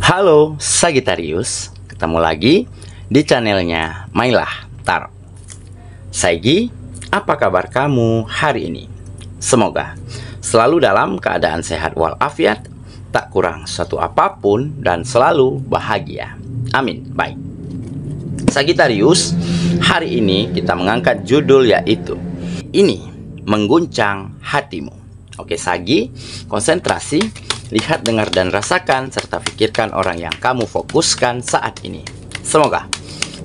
Halo Sagittarius, ketemu lagi di channelnya Mailah Tarot. Saigi, apa kabar kamu hari ini? Semoga selalu dalam keadaan sehat walafiat, tak kurang suatu apapun, dan selalu bahagia. Amin. Baik, Sagittarius, hari ini kita mengangkat judul yaitu Ini Mengguncang Hatimu. Oke Sagi, konsentrasi. Lihat, dengar, dan rasakan, serta pikirkan orang yang kamu fokuskan saat ini. Semoga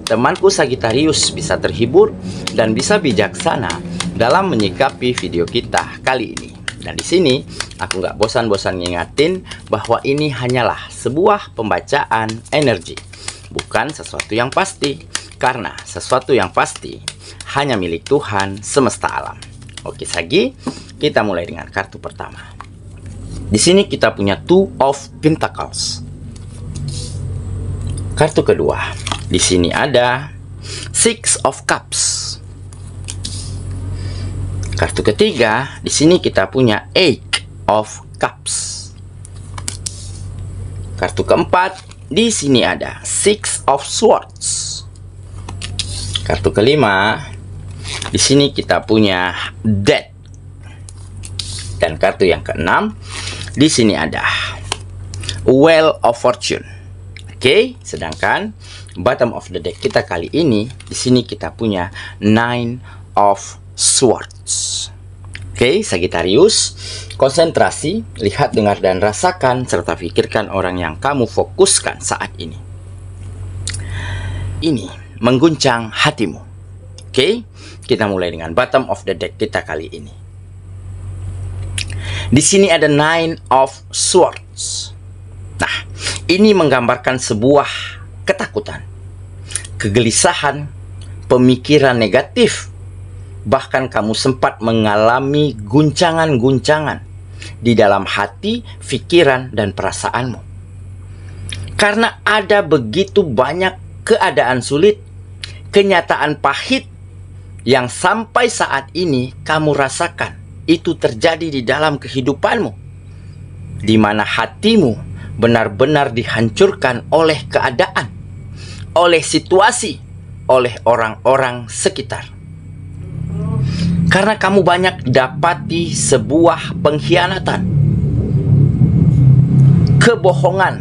temanku Sagittarius bisa terhibur dan bisa bijaksana dalam menyikapi video kita kali ini. Dan di sini aku nggak bosan-bosan ngingatin bahwa ini hanyalah sebuah pembacaan energi, bukan sesuatu yang pasti. Karena sesuatu yang pasti hanya milik Tuhan semesta alam. Oke Sagi, kita mulai dengan kartu pertama. Di sini kita punya Two of Pentacles. Kartu kedua, di sini ada Six of Cups. Kartu ketiga, di sini kita punya Eight of Cups. Kartu keempat, di sini ada Six of Swords. Kartu kelima, di sini kita punya Death. Dan kartu yang keenam, di sini ada Wheel of Fortune. Oke, sedangkan bottom of the deck kita kali ini, di sini kita punya Nine of Swords. Oke, Sagittarius, konsentrasi, lihat, dengar, dan rasakan, serta pikirkan orang yang kamu fokuskan saat ini. Ini mengguncang hatimu. Oke, kita mulai dengan bottom of the deck kita kali ini. Di sini ada Nine of Swords. Nah, ini menggambarkan sebuah ketakutan, kegelisahan, pemikiran negatif. Bahkan kamu sempat mengalami guncangan-guncangan di dalam hati, pikiran, dan perasaanmu. Karena ada begitu banyak keadaan sulit, kenyataan pahit yang sampai saat ini kamu rasakan. Itu terjadi di dalam kehidupanmu, di mana hatimu benar-benar dihancurkan oleh keadaan, oleh situasi, oleh orang-orang sekitar. Karena kamu banyak dapati sebuah pengkhianatan, kebohongan,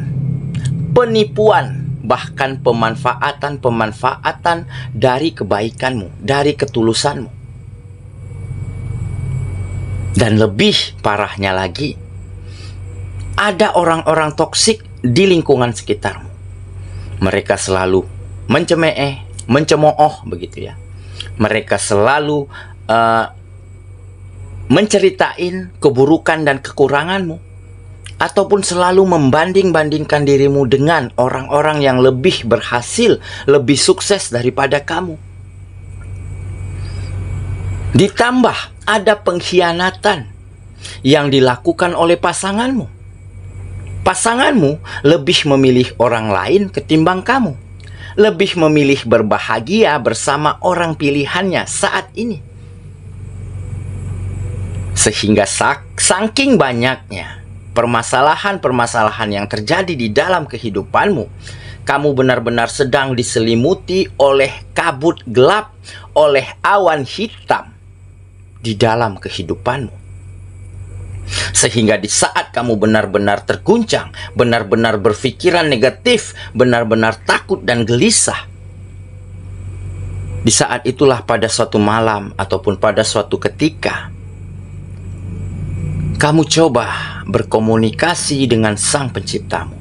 penipuan, bahkan pemanfaatan dari kebaikanmu, dari ketulusanmu. Dan lebih parahnya lagi, ada orang-orang toksik di lingkungan sekitarmu. Mereka selalu mencemooh begitu ya. Mereka selalu menceritain keburukan dan kekuranganmu, ataupun selalu membanding-bandingkan dirimu dengan orang-orang yang lebih berhasil, lebih sukses daripada kamu. Ditambah ada pengkhianatan yang dilakukan oleh pasanganmu. Pasanganmu lebih memilih orang lain ketimbang kamu. Lebih memilih berbahagia bersama orang pilihannya saat ini. Sehingga saking banyaknya permasalahan-permasalahan yang terjadi di dalam kehidupanmu, kamu benar-benar sedang diselimuti oleh kabut gelap, oleh awan hitam di dalam kehidupanmu. Sehingga di saat kamu benar-benar terguncang, benar-benar berpikiran negatif, benar-benar takut dan gelisah, di saat itulah pada suatu malam ataupun pada suatu ketika, kamu coba berkomunikasi dengan Sang Penciptamu.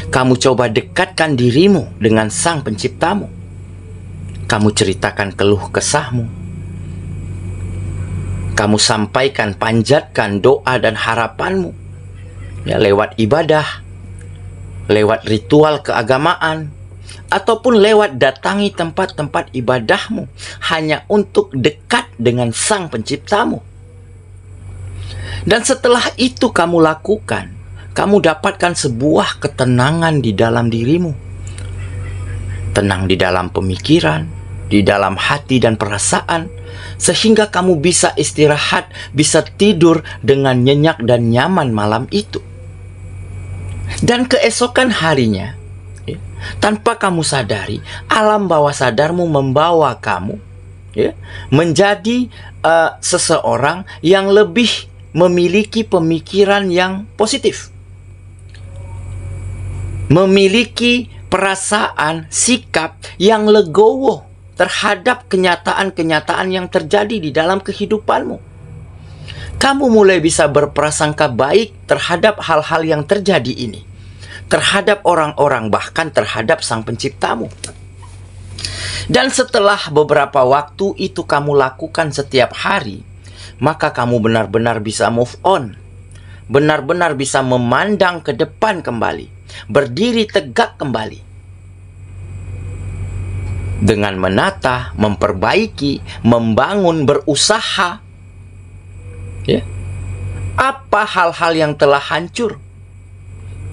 Kamu coba dekatkan dirimu dengan Sang Penciptamu. Kamu ceritakan keluh kesahmu. Kamu sampaikan, panjatkan doa dan harapanmu ya, lewat ibadah, lewat ritual keagamaan, ataupun lewat datangi tempat-tempat ibadahmu, hanya untuk dekat dengan Sang Penciptamu. Dan setelah itu kamu lakukan, kamu dapatkan sebuah ketenangan di dalam dirimu. Tenang di dalam pemikiran, di dalam hati dan perasaan, sehingga kamu bisa istirahat, bisa tidur dengan nyenyak dan nyaman malam itu. Dan keesokan harinya, ya, tanpa kamu sadari, alam bawah sadarmu membawa kamu, ya, menjadi seseorang yang lebih memiliki pemikiran yang positif, memiliki perasaan, sikap yang legowo terhadap kenyataan-kenyataan yang terjadi di dalam kehidupanmu. Kamu mulai bisa berprasangka baik terhadap hal-hal yang terjadi ini, terhadap orang-orang, bahkan terhadap Sang Penciptamu. Dan setelah beberapa waktu itu kamu lakukan setiap hari, maka kamu benar-benar bisa move on, benar-benar bisa memandang ke depan kembali, berdiri tegak kembali, dengan menata, memperbaiki, membangun, berusaha, ya, apa hal-hal yang telah hancur,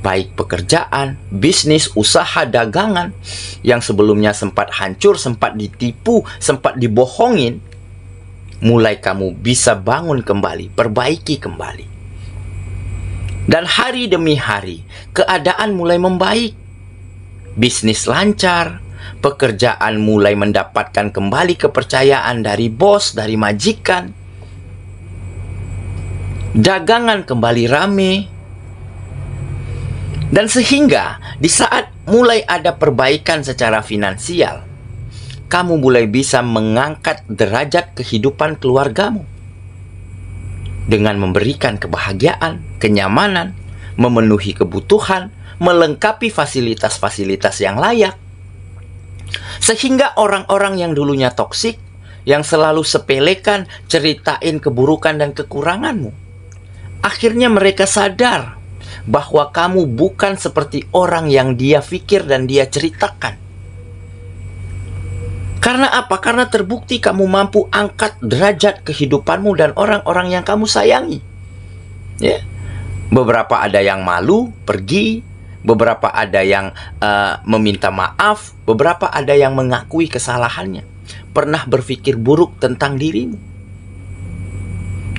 baik pekerjaan, bisnis, usaha, dagangan yang sebelumnya sempat hancur, sempat ditipu, sempat dibohongin, mulai kamu bisa bangun kembali, perbaiki kembali. Dan hari demi hari, keadaan mulai membaik. Bisnis lancar, pekerjaan mulai mendapatkan kembali kepercayaan dari bos, dari majikan. Dagangan kembali rame. Dan sehingga di saat mulai ada perbaikan secara finansial, kamu mulai bisa mengangkat derajat kehidupan keluargamu dengan memberikan kebahagiaan, kenyamanan, memenuhi kebutuhan, melengkapi fasilitas-fasilitas yang layak. Sehingga orang-orang yang dulunya toksik, yang selalu sepelekan, ceritain keburukan dan kekuranganmu, akhirnya mereka sadar bahwa kamu bukan seperti orang yang dia pikir dan dia ceritakan. Karena apa? Karena terbukti kamu mampu angkat derajat kehidupanmu dan orang-orang yang kamu sayangi. Ya. Beberapa ada yang malu, pergi. Beberapa ada yang meminta maaf. Beberapa ada yang mengakui kesalahannya. Pernah berpikir buruk tentang dirimu.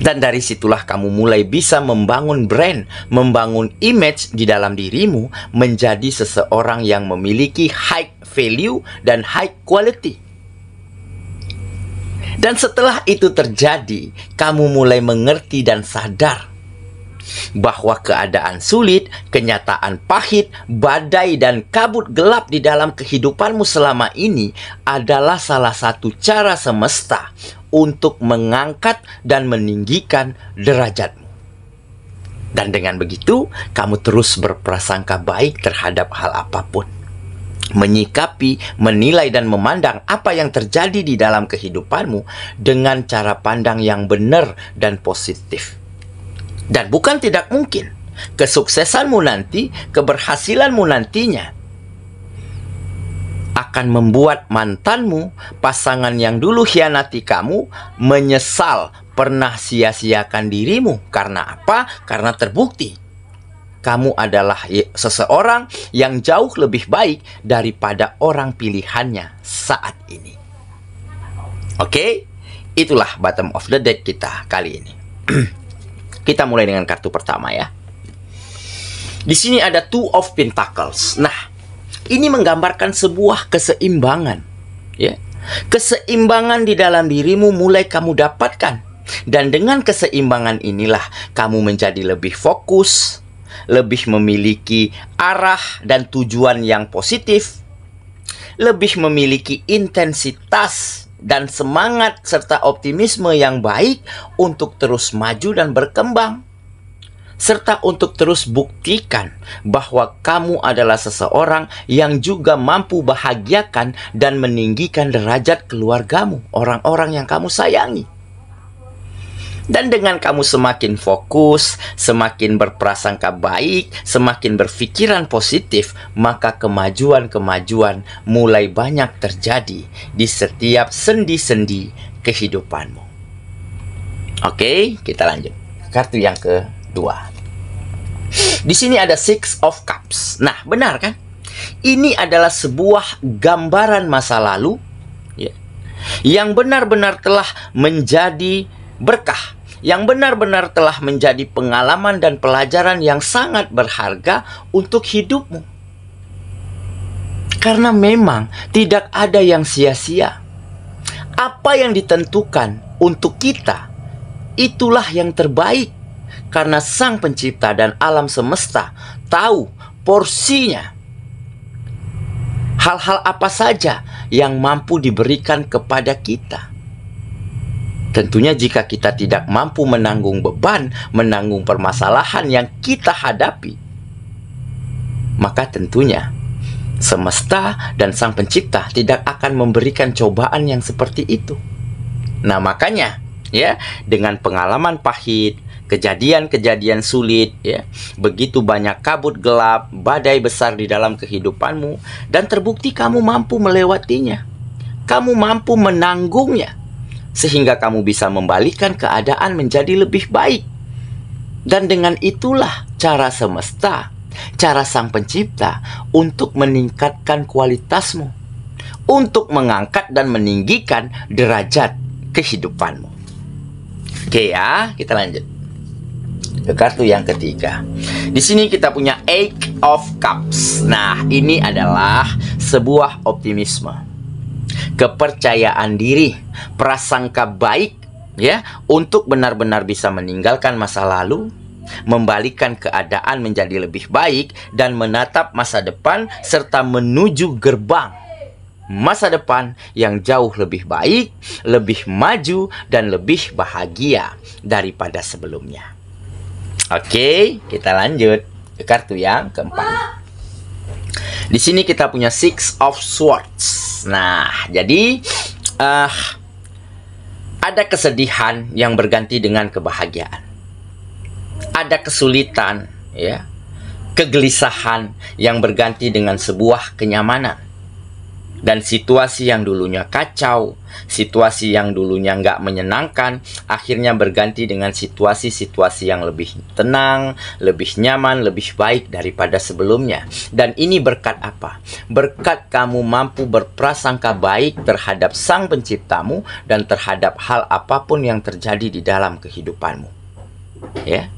Dan dari situlah kamu mulai bisa membangun brand, membangun image di dalam dirimu, menjadi seseorang yang memiliki high value dan high quality. Dan setelah itu terjadi, kamu mulai mengerti dan sadar bahwa keadaan sulit, kenyataan pahit, badai dan kabut gelap di dalam kehidupanmu selama ini adalah salah satu cara semesta untuk mengangkat dan meninggikan derajatmu. Dan dengan begitu, kamu terus berprasangka baik terhadap hal apapun. Menyikapi, menilai dan memandang apa yang terjadi di dalam kehidupanmu dengan cara pandang yang benar dan positif. Dan bukan tidak mungkin, kesuksesanmu nanti, keberhasilanmu nantinya akan membuat mantanmu, pasangan yang dulu hianati kamu, menyesal pernah sia-siakan dirimu. Karena apa? Karena terbukti kamu adalah seseorang yang jauh lebih baik daripada orang pilihannya saat ini. Oke, itulah bottom of the deck kita kali ini. Kita mulai dengan kartu pertama ya. Di sini ada Two of Pentacles. Nah, ini menggambarkan sebuah keseimbangan, ya. Keseimbangan di dalam dirimu mulai kamu dapatkan. Dan dengan keseimbangan inilah kamu menjadi lebih fokus, lebih memiliki arah dan tujuan yang positif, lebih memiliki intensitas dan semangat serta optimisme yang baik untuk terus maju dan berkembang, serta untuk terus buktikan bahwa kamu adalah seseorang yang juga mampu bahagiakan dan meninggikan derajat keluargamu, orang-orang yang kamu sayangi. Dan dengan kamu semakin fokus, semakin berprasangka baik, semakin berpikiran positif, maka kemajuan-kemajuan mulai banyak terjadi di setiap sendi-sendi kehidupanmu. Oke, kita lanjut. Kartu yang kedua. Di sini ada Six of Cups. Nah, benar kan? Ini adalah sebuah gambaran masa lalu, ya, yang benar-benar telah menjadi berkah, yang benar-benar telah menjadi pengalaman dan pelajaran yang sangat berharga untuk hidupmu. Karena memang tidak ada yang sia-sia. Apa yang ditentukan untuk kita, itulah yang terbaik. Karena Sang Pencipta dan alam semesta tahu porsinya. Hal-hal apa saja yang mampu diberikan kepada kita. Tentunya jika kita tidak mampu menanggung beban, menanggung permasalahan yang kita hadapi, maka tentunya semesta dan Sang Pencipta tidak akan memberikan cobaan yang seperti itu. Nah, makanya ya, dengan pengalaman pahit, kejadian-kejadian sulit, ya, begitu banyak kabut gelap, badai besar di dalam kehidupanmu, dan terbukti kamu mampu melewatinya, kamu mampu menanggungnya, sehingga kamu bisa membalikan keadaan menjadi lebih baik. Dan dengan itulah cara semesta, cara Sang Pencipta untuk meningkatkan kualitasmu, untuk mengangkat dan meninggikan derajat kehidupanmu. Oke ya, kita lanjut ke kartu yang ketiga. Di sini kita punya Eight of Cups. Nah, ini adalah sebuah optimisme, kepercayaan diri, prasangka baik, ya, untuk benar-benar bisa meninggalkan masa lalu, membalikan keadaan menjadi lebih baik, dan menatap masa depan serta menuju gerbang masa depan yang jauh lebih baik, lebih maju, dan lebih bahagia daripada sebelumnya. Oke, kita lanjut ke kartu yang keempat. Di sini kita punya Six of Swords. Nah, jadi ada kesedihan yang berganti dengan kebahagiaan. Ada kesulitan, ya, kegelisahan yang berganti dengan sebuah kenyamanan. Dan situasi yang dulunya kacau, situasi yang dulunya nggak menyenangkan, akhirnya berganti dengan situasi-situasi yang lebih tenang, lebih nyaman, lebih baik daripada sebelumnya. Dan ini berkat apa? Berkat kamu mampu berprasangka baik terhadap Sang Penciptamu dan terhadap hal apapun yang terjadi di dalam kehidupanmu. Ya.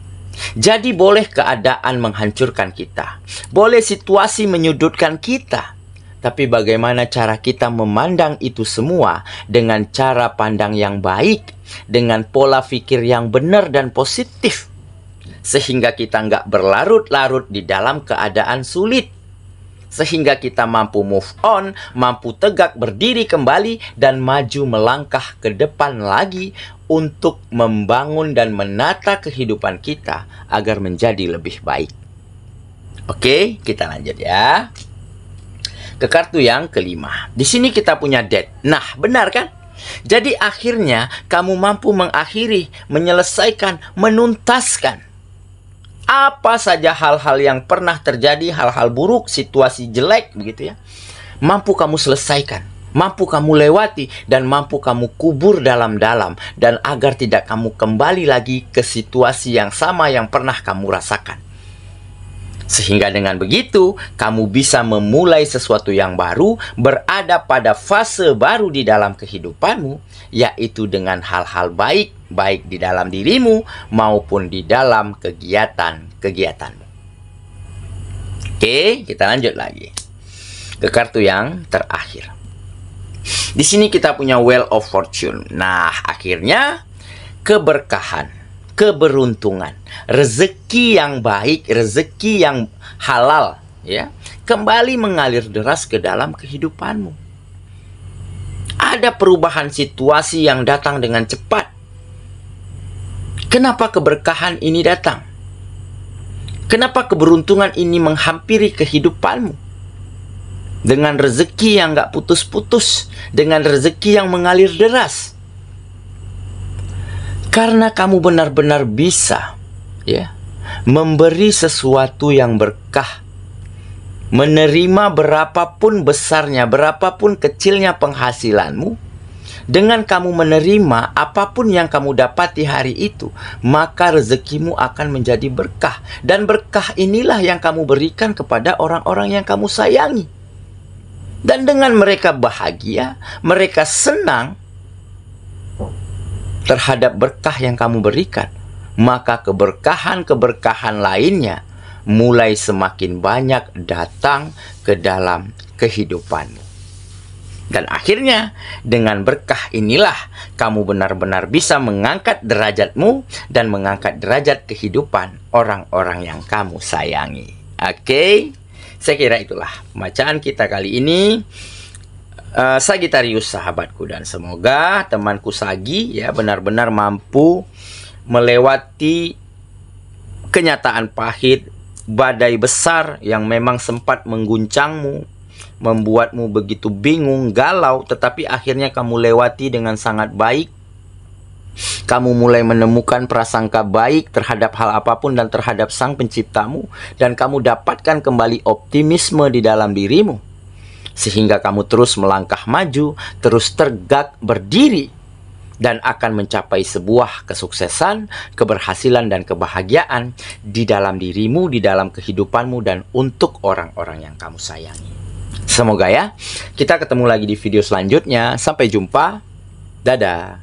Jadi boleh keadaan menghancurkan kita, boleh situasi menyudutkan kita, tapi bagaimana cara kita memandang itu semua dengan cara pandang yang baik, dengan pola pikir yang benar dan positif, sehingga kita nggak berlarut-larut di dalam keadaan sulit, sehingga kita mampu move on, mampu tegak berdiri kembali, dan maju melangkah ke depan lagi untuk membangun dan menata kehidupan kita agar menjadi lebih baik. Oke, kita lanjut ya. Ke kartu yang kelima. Di sini kita punya Death. Nah, benar kan? Jadi akhirnya kamu mampu mengakhiri, menyelesaikan, menuntaskan apa saja hal-hal yang pernah terjadi, hal-hal buruk, situasi jelek begitu ya. Mampu kamu selesaikan, mampu kamu lewati, dan mampu kamu kubur dalam-dalam, dan agar tidak kamu kembali lagi ke situasi yang sama yang pernah kamu rasakan. Sehingga dengan begitu, kamu bisa memulai sesuatu yang baru, berada pada fase baru di dalam kehidupanmu, yaitu dengan hal-hal baik, baik di dalam dirimu maupun di dalam kegiatan-kegiatanmu. Oke, kita lanjut lagi ke kartu yang terakhir. Di sini kita punya Wheel of Fortune. Nah, akhirnya keberkahan, keberuntungan, rezeki yang baik, rezeki yang halal, ya, kembali mengalir deras ke dalam kehidupanmu. Ada perubahan situasi yang datang dengan cepat. Kenapa keberkahan ini datang? Kenapa keberuntungan ini menghampiri kehidupanmu? Dengan rezeki yang gak putus-putus, dengan rezeki yang mengalir deras. Karena kamu benar-benar bisa, ya, memberi sesuatu yang berkah, menerima berapapun besarnya, berapapun kecilnya penghasilanmu. Dengan kamu menerima apapun yang kamu dapati hari itu, maka rezekimu akan menjadi berkah. Dan berkah inilah yang kamu berikan kepada orang-orang yang kamu sayangi. Dan dengan mereka bahagia, mereka senang, terhadap berkah yang kamu berikan, maka keberkahan-keberkahan lainnya mulai semakin banyak datang ke dalam kehidupanmu. Dan akhirnya dengan berkah inilah kamu benar-benar bisa mengangkat derajatmu dan mengangkat derajat kehidupan orang-orang yang kamu sayangi. Oke, saya kira itulah bacaan kita kali ini. Sagittarius sahabatku, dan semoga temanku Sagi ya benar-benar mampu melewati kenyataan pahit, badai besar yang memang sempat mengguncangmu, membuatmu begitu bingung, galau, tetapi akhirnya kamu lewati dengan sangat baik. Kamu mulai menemukan prasangka baik terhadap hal apapun dan terhadap Sang Penciptamu, dan kamu dapatkan kembali optimisme di dalam dirimu, sehingga kamu terus melangkah maju, terus tegak berdiri, dan akan mencapai sebuah kesuksesan, keberhasilan, dan kebahagiaan di dalam dirimu, di dalam kehidupanmu, dan untuk orang-orang yang kamu sayangi. Semoga ya, kita ketemu lagi di video selanjutnya. Sampai jumpa. Dadah.